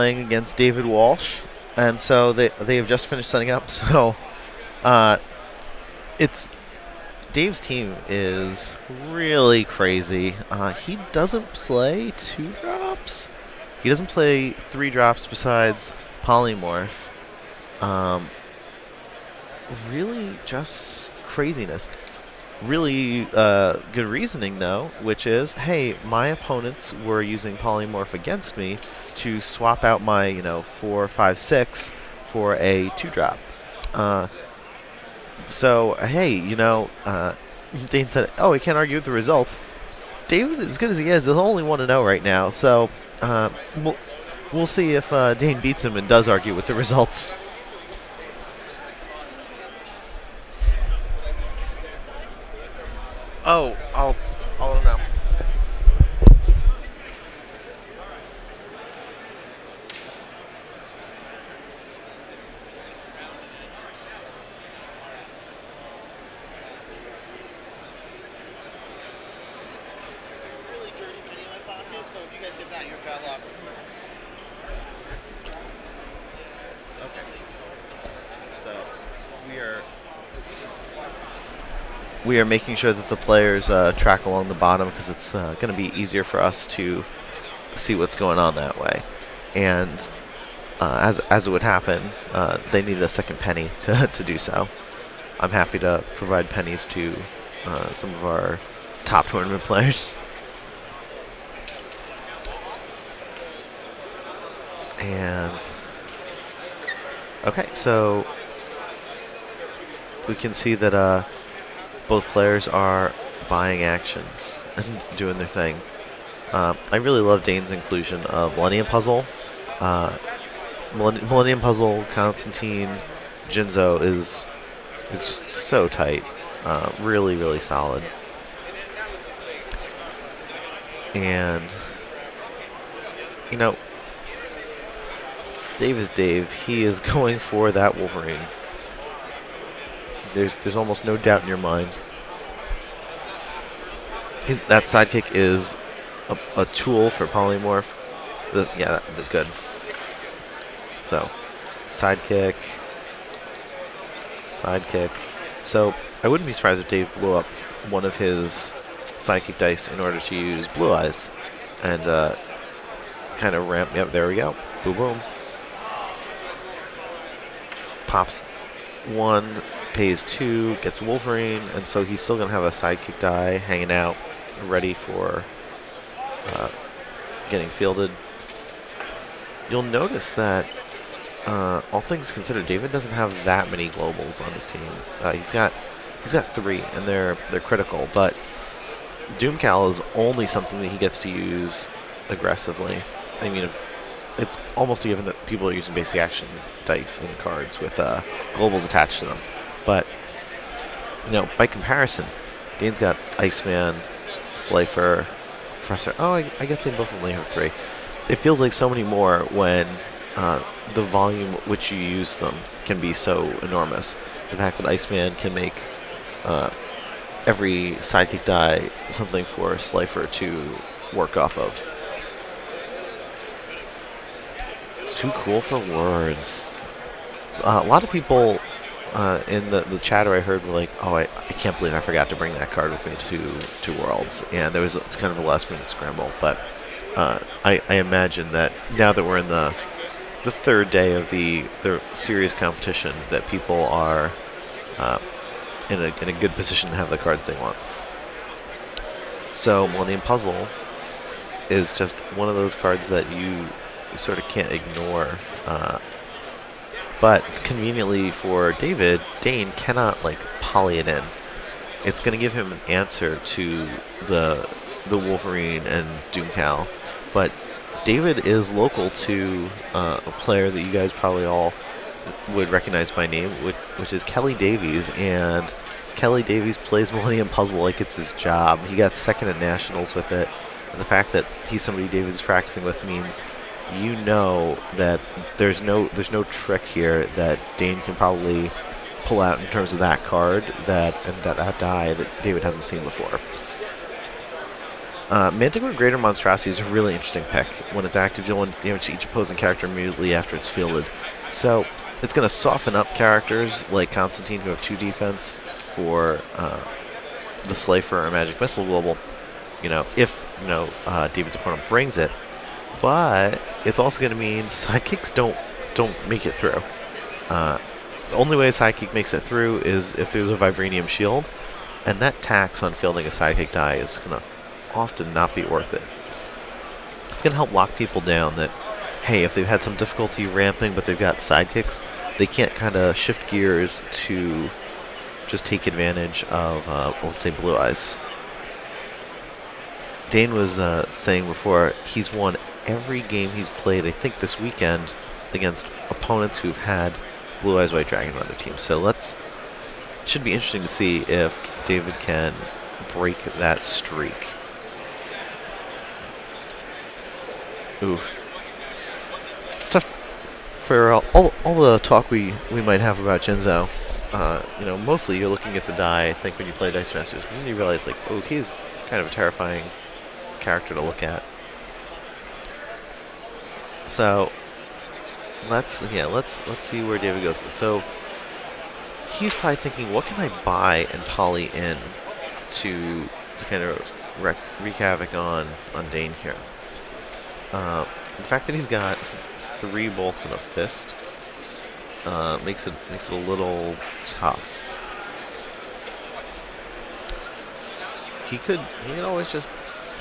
playing against David Walsh, and so they have just finished setting up. So uh, it's Dave's team is really crazy. He doesn't play 2 drops. He doesn't play 3 drops besides polymorph. Really just craziness. Really good reasoning, though, which is, hey, my opponents were using polymorph against me to swap out my, 4, 5, 6 for a 2-drop. So, hey, Dane said, oh, he can't argue with the results. David, as good as he is only 1-0 right now, so we'll see if Dane beats him and does argue with the results. Oh, I don't know. Really dirty penny in my pocket, so if you guys get that, you're bad luck. Okay. So we are making sure that the players track along the bottom because it's going to be easier for us to see what's going on that way. And as it would happen, they needed a second penny to do so. I'm happy to provide pennies to some of our top tournament players. And okay, so we can see that both players are buying actions and doing their thing. I really love Dane's inclusion of Millennium Puzzle. Millennium Puzzle, Constantine, Jinzo is just so tight. Really, really solid. And, Dave is Dave. He is going for that Wolverine. There's almost no doubt in your mind. That sidekick is a tool for polymorph. Good. So, sidekick. So, I wouldn't be surprised if Dave blew up one of his sidekick dice in order to use Blue Eyes and kind of ramp. Yep, there we go. Boom, boom. Pops 1, pays 2, gets Wolverine, and so he's still going to have a sidekick die hanging out, ready for getting fielded. You'll notice that, all things considered, David doesn't have that many globals on his team. He's got 3, and they're critical, but Doomcal is only something that he gets to use aggressively. I mean, it's almost a given that people are using basic action dice and cards with globals attached to them. But, by comparison, Dane's got Iceman, Slifer, Professor. Oh, I guess they both only have 3. It feels like so many more when the volume which you use them can be so enormous. The fact that Iceman can make every sidekick die something for Slifer to work off of. Too cool for words. A lot of people in the chatter I heard were like, oh, I can't believe I forgot to bring that card with me to Worlds. And there was kind of a last minute scramble. But I imagine that now that we're in the 3rd day of the serious competition, that people are in a good position to have the cards they want. So Millennium Puzzle is just one of those cards that you sort of can't ignore. But conveniently for David, Dane cannot poly it in. It's going to give him an answer to the Wolverine and Doomcal, but David is local to a player that you guys probably all would recognize by name, which is Kelly Davies, and Kelly Davies plays Millennium Puzzle like it's his job. He got 2nd at Nationals with it, and the fact that he's somebody David is practicing with means that there's no trick here that Dane can probably pull out in terms of that card that die that David hasn't seen before. Manticore Greater Monstrosity is a really interesting pick. When it's active, you'll damage each opposing character immediately after it's fielded. So it's going to soften up characters like Constantine, who have 2 defense for the Slifer or Magic Missile Global. If David's opponent brings it, but it's also going to mean sidekicks don't make it through. The only way a sidekick makes it through is if there's a Vibranium Shield, and that tax on fielding a sidekick die is going to often not be worth it. It's going to help lock people down that, hey, if they've had some difficulty ramping but they've got sidekicks, they can't kind of shift gears to just take advantage of, let's say, Blue Eyes. Dane was saying before, he's won every game he's played, I think, this weekend against opponents who've had Blue Eyes White Dragon on their team. So it should be interesting to see if David can break that streak. Oof. It's tough for all the talk we might have about Jinzo. Mostly you're looking at the die, I think, when you play Dice Masters, but then you realize, like, oh, he's kind of a terrifying character to look at. So let's see where David goes. So he's probably thinking, what can I buy and poly in to kind of wreak havoc on Dane here. The fact that he's got 3 bolts and a fist makes it a little tough. He could always just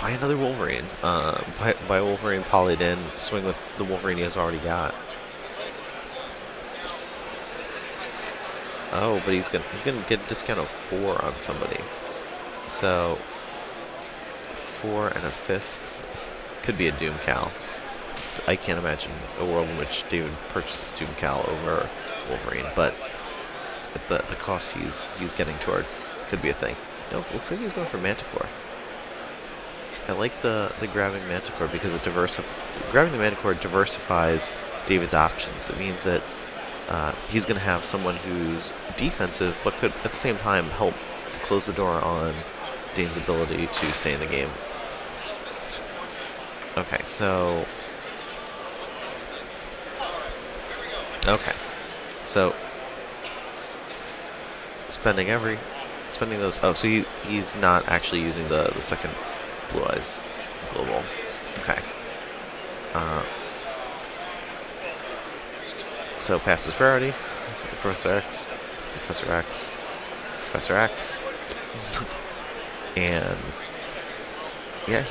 buy another Wolverine. Buy Wolverine, poly it in, swing with the Wolverine he has already got. Oh, but he's gonna get a discount of 4 on somebody. So 4 and a fist could be a Doom Cal. I can't imagine a world in which David purchases Doom Cal over Wolverine, but at the cost he's getting toward, could be a thing. No, looks like he's going for Manticore. I like the grabbing Manticore because grabbing the Manticore diversifies David's options. It means that he's going to have someone who's defensive, but could at the same time help close the door on Dane's ability to stay in the game. Okay, so spending those. Oh, so he's not actually using the second Blue Eyes Global. Okay. So past his priority. So Professor X, and yeah,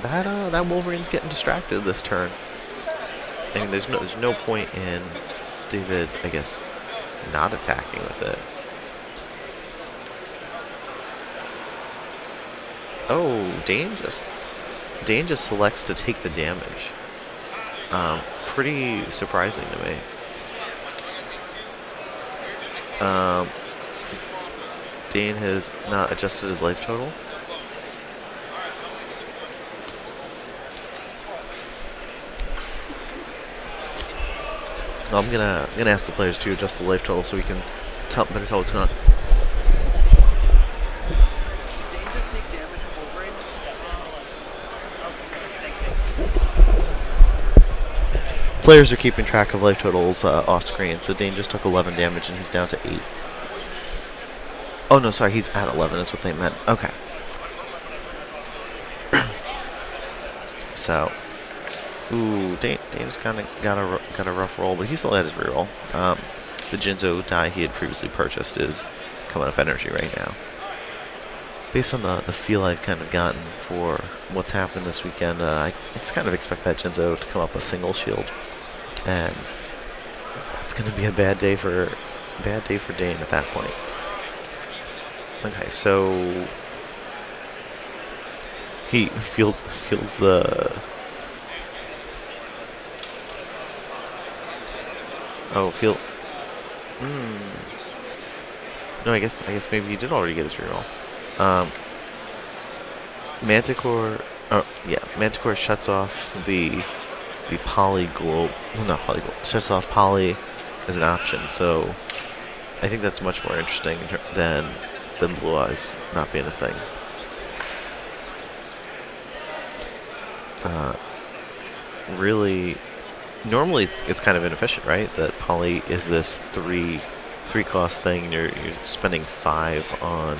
that Wolverine's getting distracted this turn. I mean, there's no point in David, I guess, not attacking with it. Oh, Dane just selects to take the damage. Pretty surprising to me. Dane has not adjusted his life total. I'm gonna ask the players to adjust the life total so we can better tell what's going on. Players are keeping track of life totals off screen, so Dane just took 11 damage and he's down to 8. Oh no, sorry, he's at 11 is what they meant. Okay. So, ooh, Dane's kind of got a rough roll, but he still had his reroll. The Jinzo die he had previously purchased is coming up energy right now. Based on the feel I've kind of gotten for what's happened this weekend, I just kind of expect that Jinzo to come up with single shield, and that's going to be a bad day for Dane at that point. Okay, so he feels the no, I guess maybe he did already get his reroll. Manticore, Manticore shuts off the poly globe. Well, not poly globe. Shuts off poly as an option. So I think that's much more interesting than Blue Eyes not being a thing. really, normally it's kind of inefficient, right? That poly is this three cost thing, and you're spending 5 on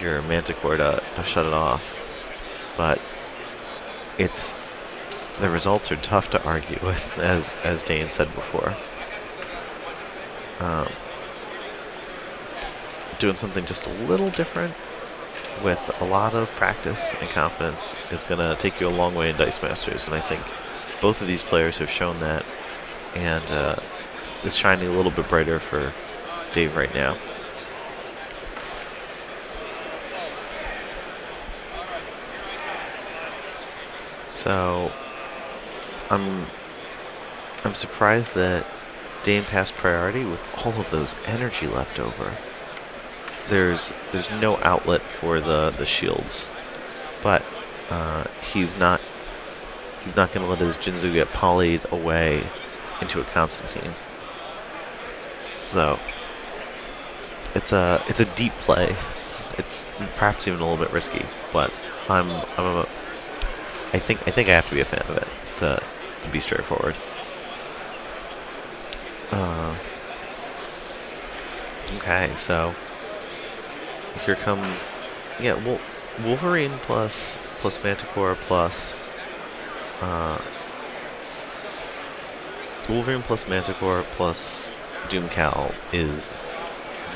your Manticore to shut it off. But the results are tough to argue with, as Dane said before. Doing something just a little different with a lot of practice and confidence is going to take you a long way in Dice Masters, and I think both of these players have shown that, and it's shining a little bit brighter for Dave right now. So I'm surprised that Dane passed priority with all of those energy left over. There's no outlet for the shields, but he's not going to let his Jinzo get polyed away into a Constantine. So it's a deep play. It's perhaps even a little bit risky, but I think I have to be a fan of it to be straightforward. Okay, so here comes, yeah, Wolverine plus Manticore plus Wolverine plus Manticore plus Doomcal is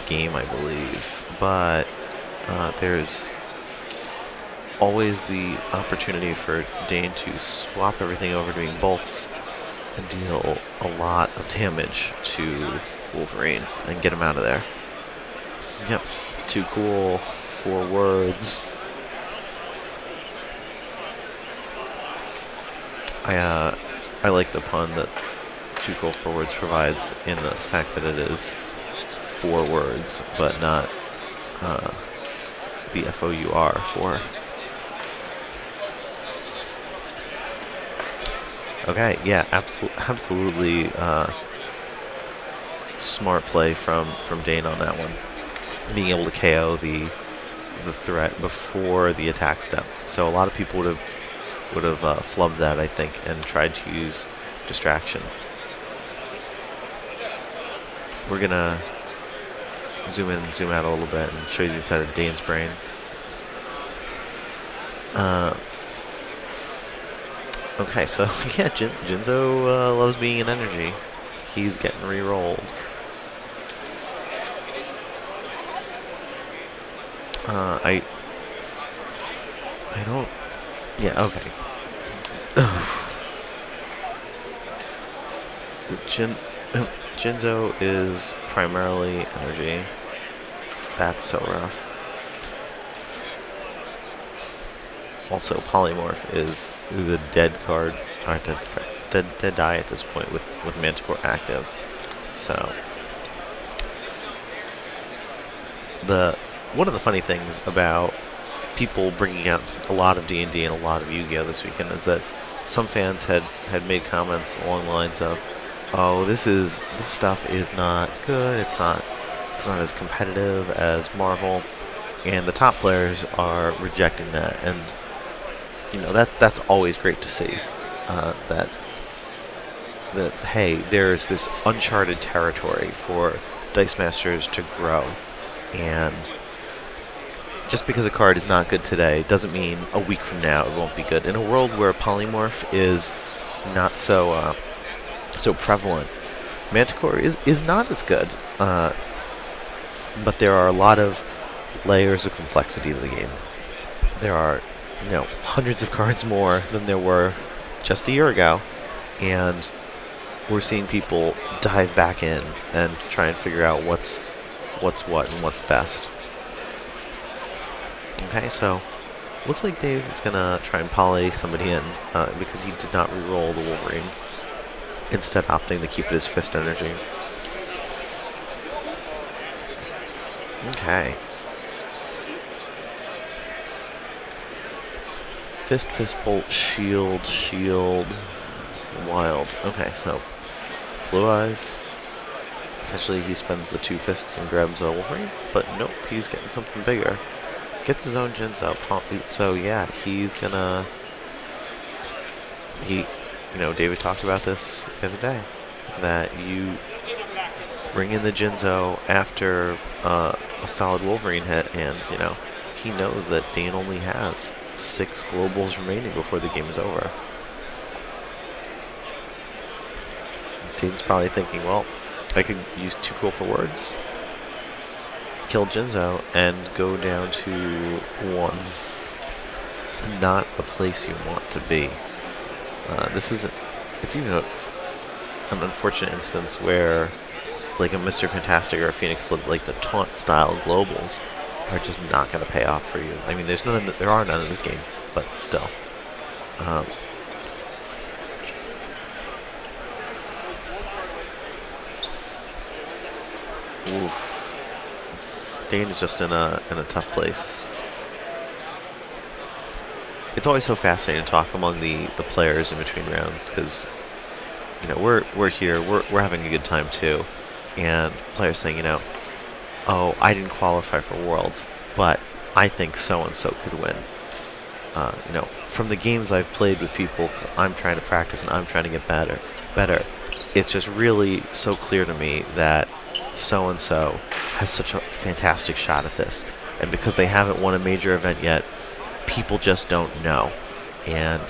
game, I believe, but there's always the opportunity for Dane to swap everything over to being bolts and deal a lot of damage to Wolverine and get him out of there. Yep, too cool for words. I like the pun that too cool for words provides in the fact that it is 4 words, but not the FOUR for. Okay, yeah, absolutely smart play from Dane on that one. Being able to KO the threat before the attack step. So a lot of people would have flubbed that, I think, and tried to use distraction. We're gonna zoom in and zoom out a little bit and show you the inside of Dane's brain. Okay, so yeah, Jinzo loves being in energy. He's getting re-rolled. I don't. Yeah. Okay. Jinzo is primarily energy. That's so rough. Also, Polymorph is a dead card, or dead die at this point with Manticore active. So one of the funny things about people bringing out a lot of D&D and a lot of Yu-Gi-Oh! This weekend is that some fans had made comments along the lines of, "Oh, this stuff is not good. It's not as competitive as Marvel," and the top players are rejecting that. And you know, that's always great to see. That hey, there's this uncharted territory for Dice Masters to grow, and just because a card is not good today doesn't mean a week from now it won't be good. In a world where Polymorph is not so prevalent, Manticore is not as good. But there are a lot of layers of complexity to the game. There are, hundreds of cards more than there were just a year ago, and we're seeing people dive back in and try and figure out what's what and what's best. Okay, so looks like Dave is gonna try and poly somebody in because he did not re-roll the Wolverine, instead opting to keep it as fist energy. Okay. Fist, bolt, shield, wild. Okay, so blue eyes. Potentially he spends the 2 fists and grabs a Wolverine, but nope, he's getting something bigger. Gets his own Jinzo. So yeah, he's gonna David talked about this the other day, that you bring in the Jinzo after a solid Wolverine hit, and he knows that Dane only has 6 globals remaining before the game is over. Dane's probably thinking, well, I could use 2 cool for words, kill Jinzo, and go down to 1. Not the place you want to be. It's even an unfortunate instance where, like a Mr. Fantastic or a Phoenix, like the taunt style globals are just not going to pay off for you. I mean, there are none in this game, but still. Oof. Dane is just in a tough place. It's always so fascinating to talk among the players in between rounds, because we're here, we're having a good time too, and players saying, oh, I didn't qualify for Worlds, but I think so and so could win. From the games I've played with people, because I'm trying to practice and I'm trying to get better, it's just really so clear to me that so and so has such a fantastic shot at this, and because they haven't won a major event yet, people just don't know. And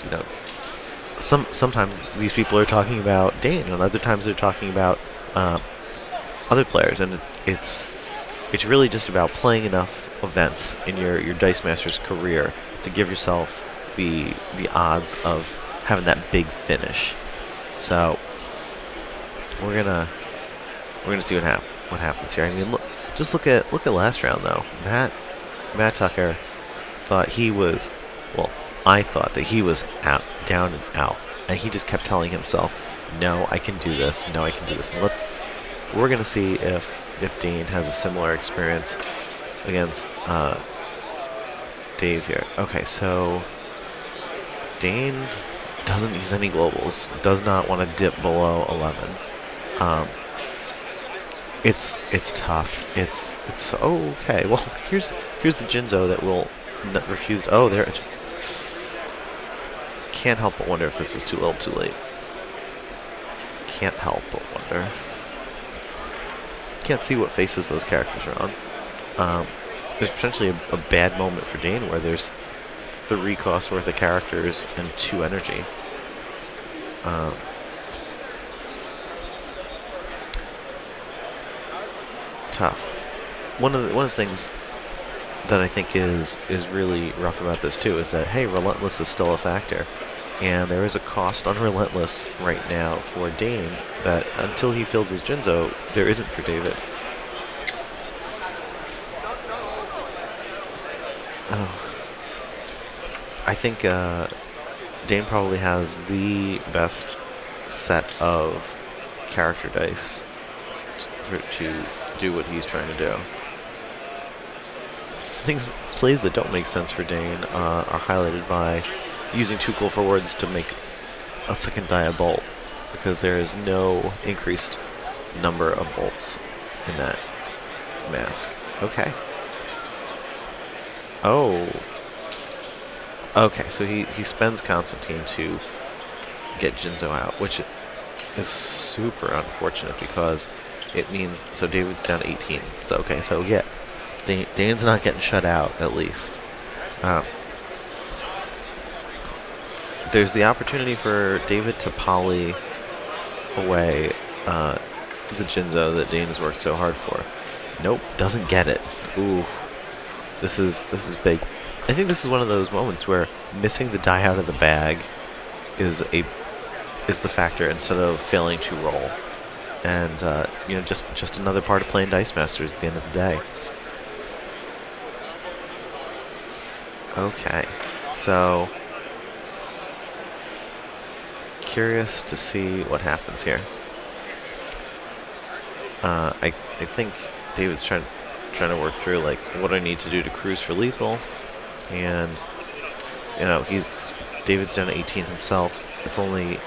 sometimes these people are talking about Dane, and other times they're talking about other players, and it's really just about playing enough events in your Dice Masters career to give yourself the odds of having that big finish. So we're gonna see what happens here. I mean, just look at last round though. Matt Tucker thought he was, well, I thought that he was down and out, and he just kept telling himself, no, I can do this, no, I can do this. And we're gonna see if Dane has a similar experience against Dave here. Okay, so Dane doesn't use any globals, does not want to dip below 11. It's tough. It's okay. Well, here's the Jinzo that will refuse. Oh, there. Can't help but wonder if this is too little, too late. Can't help but wonder. Can't see what faces those characters are on. There's potentially a bad moment for Dane where there's 3 cost worth of characters and 2 energy. Tough. One of the things that I think is really rough about this too is that, hey, Relentless is still a factor, and there is a cost on Relentless right now for Dane that until he fills his Jinzo, there isn't for David. Oh. I think Dane probably has the best set of character dice to do what he's trying to do. Plays that don't make sense for Dane are highlighted by using 2 cool for words to make a second die of bolt, because there is no increased number of bolts in that mask. Okay. Oh. Okay, so he spends Constantine to get Jinzo out, which is super unfortunate because it means, so David's down to 18. So okay, so yeah, Dane's not getting shut out at least. There's the opportunity for David to poly away the Jinzo that Dane has worked so hard for. Nope, doesn't get it. Ooh, this is big. I think this is one of those moments where missing the die out of the bag is the factor instead of failing to roll. And just another part of playing Dice Masters at the end of the day. Okay, so curious to see what happens here. I think David's trying to work through like what I need to do to cruise for lethal, and David's down to 18 himself. It's only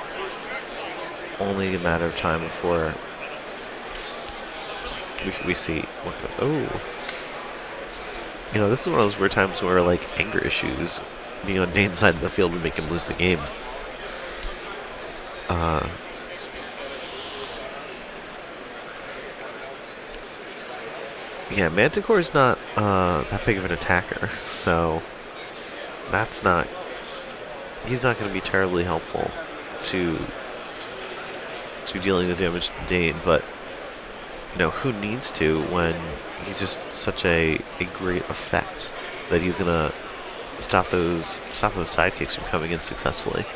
a matter of time before we see what oh. This is one of those weird times where like anger issues being on Dane's side of the field would make him lose the game. Uh, yeah, Manticore's not that big of an attacker, so that's not. He's not going to be terribly helpful to dealing the damage to Dane, but you know who needs to when he's just such a great effect that he's going to stop those sidekicks from coming in successfully.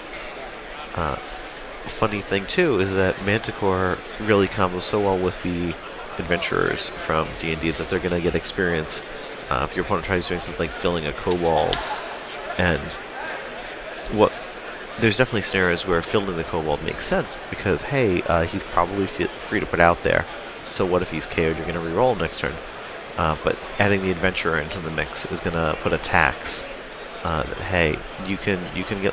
Funny thing too is that Manticore really combos so well with the adventurers from D&D that they're going to get experience if your opponent tries doing something like filling a kobold. And there's definitely scenarios where filling the kobold makes sense because hey, he's probably free to put out there. So what if he's KO'd? You're going to reroll him next turn. But adding the adventurer into the mix is going to put a tax. Hey, you can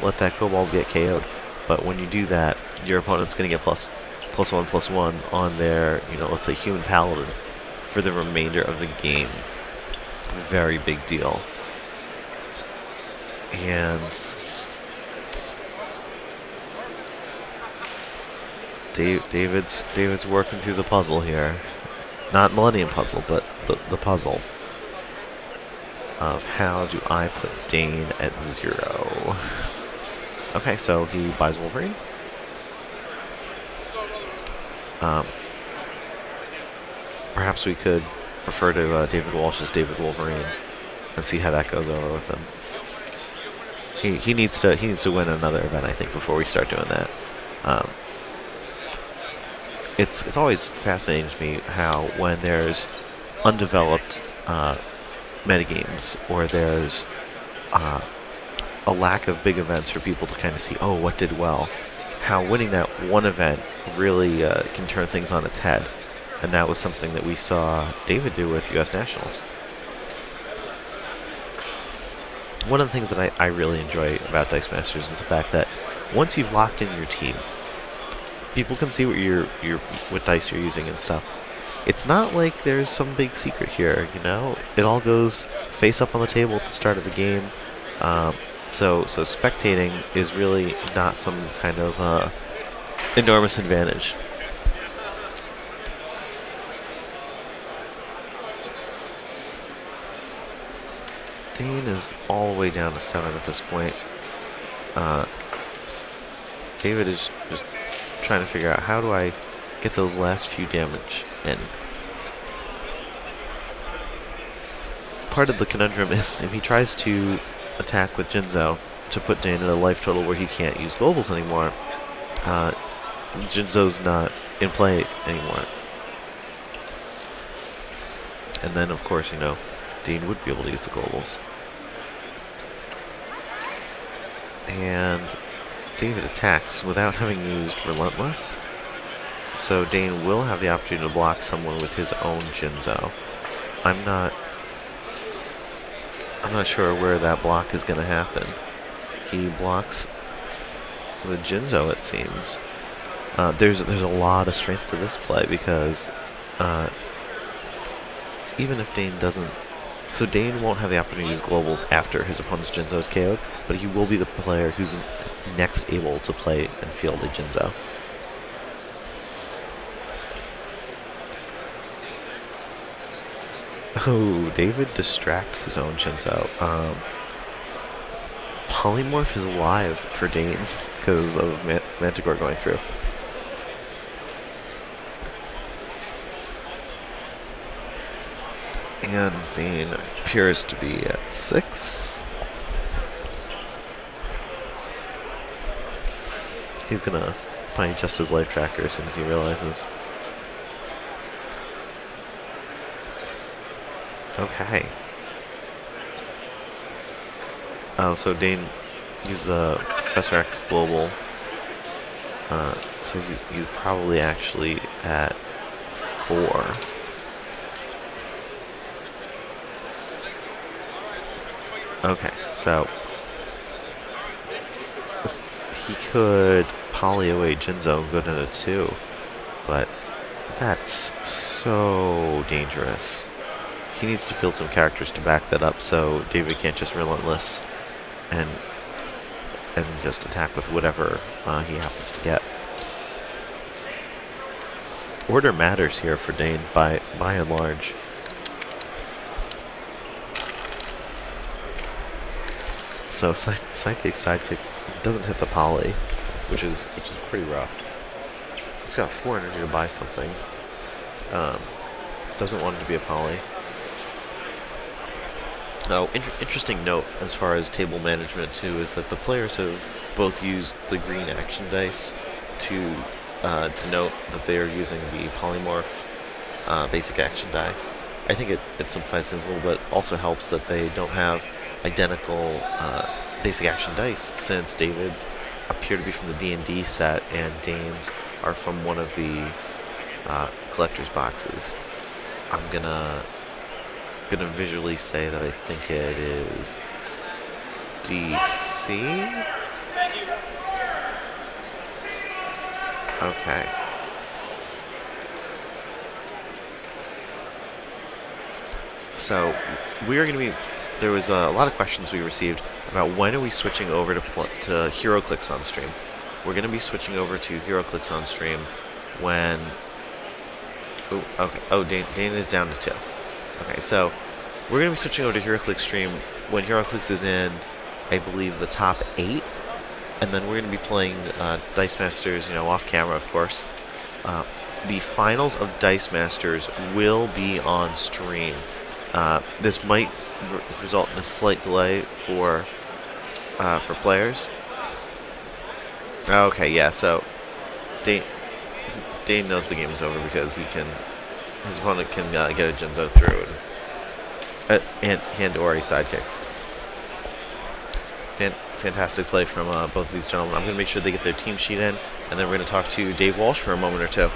let that kobold get KO'd, but when you do that, your opponent's going to get +1/+1 on their, let's say human paladin for the remainder of the game. Very big deal. And David's working through the puzzle here. Not Millennium Puzzle, but the puzzle of how do I put Dane at 0. Okay, so he buys Wolverine. Perhaps we could refer to David Walsh as David Wolverine and see how that goes over with him. He needs to win another event, I think, before we start doing that. It's always fascinating to me how when there's undeveloped metagames or there's a lack of big events for people to kind of see, oh, what did well, how winning that one event really can turn things on its head. And that was something that we saw David do with U.S. Nationals. One of the things that I really enjoy about Dice Masters is the fact that once you've locked in your team, people can see what dice you're using and stuff. It's not like there's some big secret here, It all goes face up on the table at the start of the game. So spectating is really not some kind of enormous advantage. Dane is all the way down to 7 at this point. David is just trying to figure out how do I get those last few damage in. Part of the conundrum is if he tries to attack with Jinzo to put Dane at a life total where he can't use globals anymore, Jinzo's not in play anymore. And then, of course, Dane would be able to use the globals. And David attacks without having used Relentless. So Dane will have the opportunity to block someone with his own Jinzo. I'm not sure where that block is going to happen. He blocks the Jinzo, it seems. There's a lot of strength to this play because even if Dane doesn't... So Dane won't have the opportunity to use globals after his opponent's Jinzo is KO'd, but he will be the player who's next able to play and field a Jinzo. Oh, David distracts his own Jinzo. Polymorph is alive for Dane because of Manticore going through. And Dane appears to be at 6. He's gonna probably adjust his life tracker as soon as he realizes. Okay. Oh, so Dane used the Professor X global. So he's probably actually at 4. Okay, so he could poly away Jinzo and go down to 2, but that's so dangerous. He needs to field some characters to back that up, so David can't just Relentless and just attack with whatever he happens to get. Order matters here for Dane by and large. So sidekick doesn't hit the poly, which is pretty rough. It's got 4 energy to buy something. Doesn't want it to be a poly. Now, interesting note as far as table management too is that the players have both used the green action dice to note that they are using the polymorph basic action die. I think it simplifies things a little bit. Also helps that they don't have identical basic action dice, since David's appear to be from the D&D set and Dane's are from one of the collector's boxes. I'm gonna visually say that I think it is DC. Okay. So we are going to be. There was a lot of questions we received about when are we switching over to HeroClix on stream. We're going to be switching over to HeroClix on stream when. Oh, okay. Oh, Dane is down to 2. Okay, so we're going to be switching over to HeroClix stream when HeroClix is in, I believe, the top 8. And then we're going to be playing Dice Masters, off camera, of course. The finals of Dice Masters will be on stream. This might result in a slight delay for players. Okay, yeah. So Dane knows the game is over because his opponent can get a Genzo through and hand Ori sidekick. Fantastic play from both of these gentlemen. I'm going to make sure they get their team sheet in, and then we're going to talk to Dave Walsh for a moment or two.